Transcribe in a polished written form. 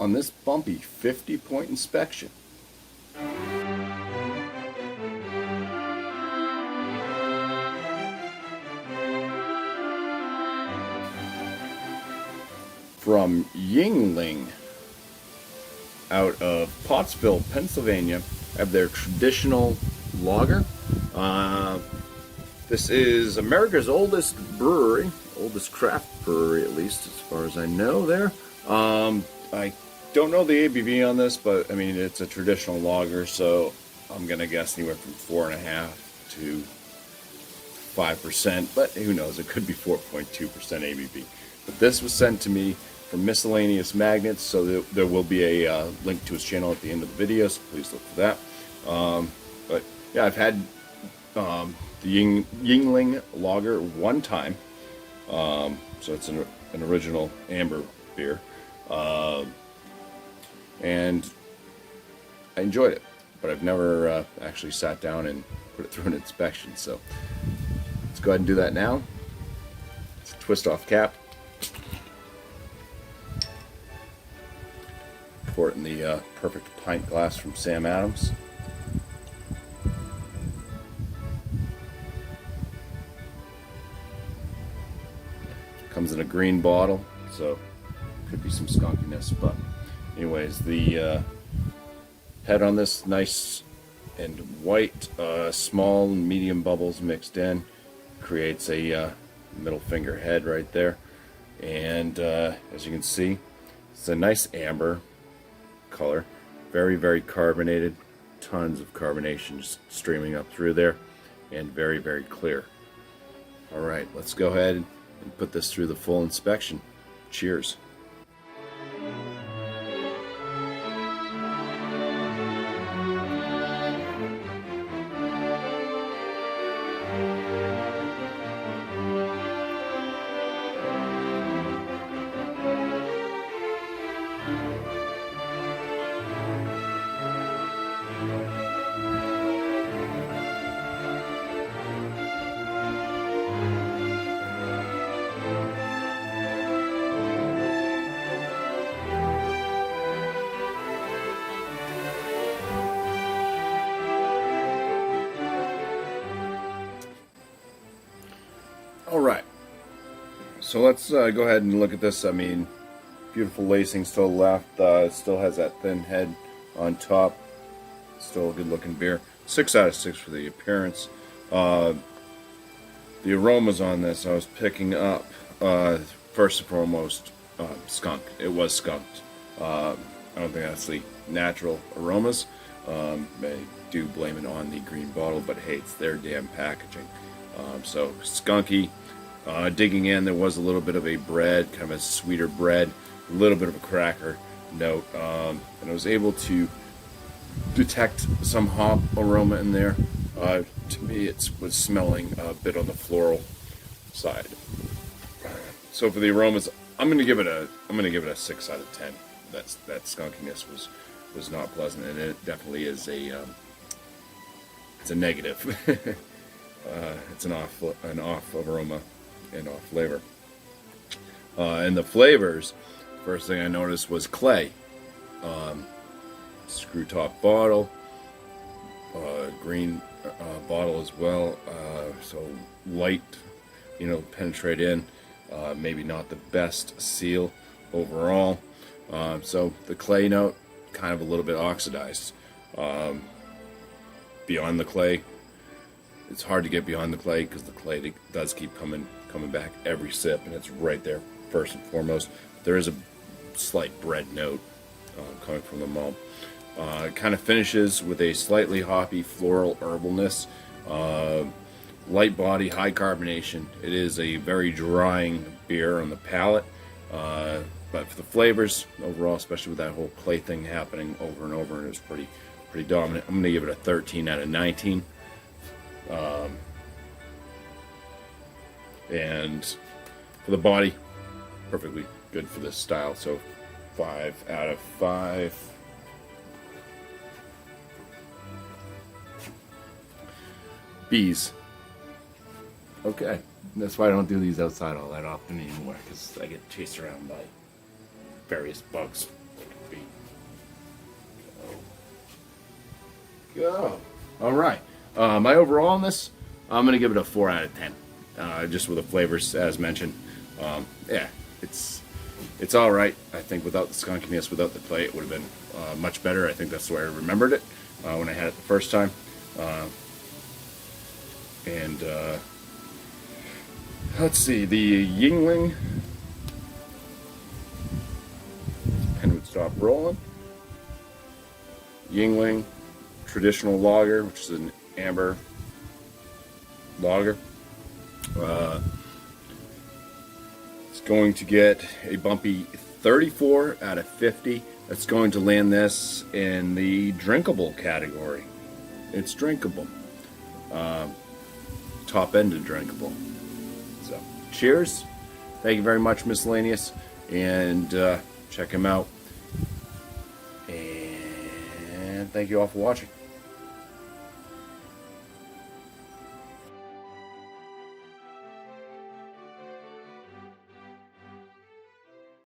on this BuMpY 50-point inspection. From Yuengling out of Pottsville, Pennsylvania, have their traditional lager. This is America's oldest brewery, oldest craft brewery, at least as far as I know there. I don't know the ABV on this, but I mean, it's a traditional lager, so I'm gonna guess anywhere from 4.5 to 5%, but who knows, it could be 4.2% ABV. But this was sent to me from Miscellaneous Magnets, so there will be a link to his channel at the end of the video, so please look for that. But yeah, I've had the Yuengling lager one time, so it's an original amber beer, and I enjoyed it, but I've never actually sat down and put it through an inspection, so let's go ahead and do that now. It's a twist off cap. Pour it in the perfect pint glass from Sam Adams. Comes in a green bottle, so could be some skunkiness, but anyways, the head on this nice and white, small and medium bubbles mixed in, creates a middle finger head right there, and as you can see, it's a nice amber color, very, very carbonated, tons of carbonation just streaming up through there, and very, very clear. All right, let's go ahead and put this through the full inspection. Cheers. Alright, so let's go ahead and look at this. I mean, beautiful lacing to the left, it still has that thin head on top, still a good looking beer. 6 out of 6 for the appearance. The aromas on this, I was picking up, first and foremost, skunk. It was skunked. I don't think that's the natural aromas. I do blame it on the green bottle, but hey, it's their damn packaging. So skunky. Digging in, there was a little bit of a bread, kind of a sweeter bread, a little bit of a cracker note, and I was able to detect some hop aroma in there. To me, it was smelling a bit on the floral side. So for the aromas, I'm gonna give it a 6 out of 10. That skunkiness was not pleasant, and it definitely is it's a negative. It's an off aroma and off flavor. And the flavors, first thing I noticed was clay. Screw top bottle, green bottle as well. So light, penetrate in. Maybe not the best seal overall. So the clay note, kind of a little bit oxidized. Beyond the clay, it's hard to get beyond the clay because the clay does keep coming back every sip, and it's right there first and foremost. There is a slight bread note coming from the malt. It kind of finishes with a slightly hoppy floral herbalness, light body, high carbonation. It is a very drying beer on the palate, but for the flavors overall, especially with that whole clay thing happening over and over, and it was pretty dominant. I'm going to give it a 13 out of 19. And for the body, perfectly good for this style, so 5 out of 5. Bees. Okay, that's why I don't do these outside all that often anymore, because I get chased around by various bugs. BuMpY. Go. All right. My overall on this, I'm going to give it a 4 out of 10. Just with the flavors, as mentioned. Yeah, it's all right. I think without the skunkiness, without the clay, it would have been much better. I think that's the way I remembered it when I had it the first time. Let's see, the Yuengling. Pen would stop rolling. Yuengling traditional lager, which is an amber lager. It's going to get a BuMpY 34 out of 50. That's going to land this in the drinkable category. It's drinkable. Top end of drinkable. So, cheers. Thank you very much, Miscellaneous. And check him out. And thank you all for watching.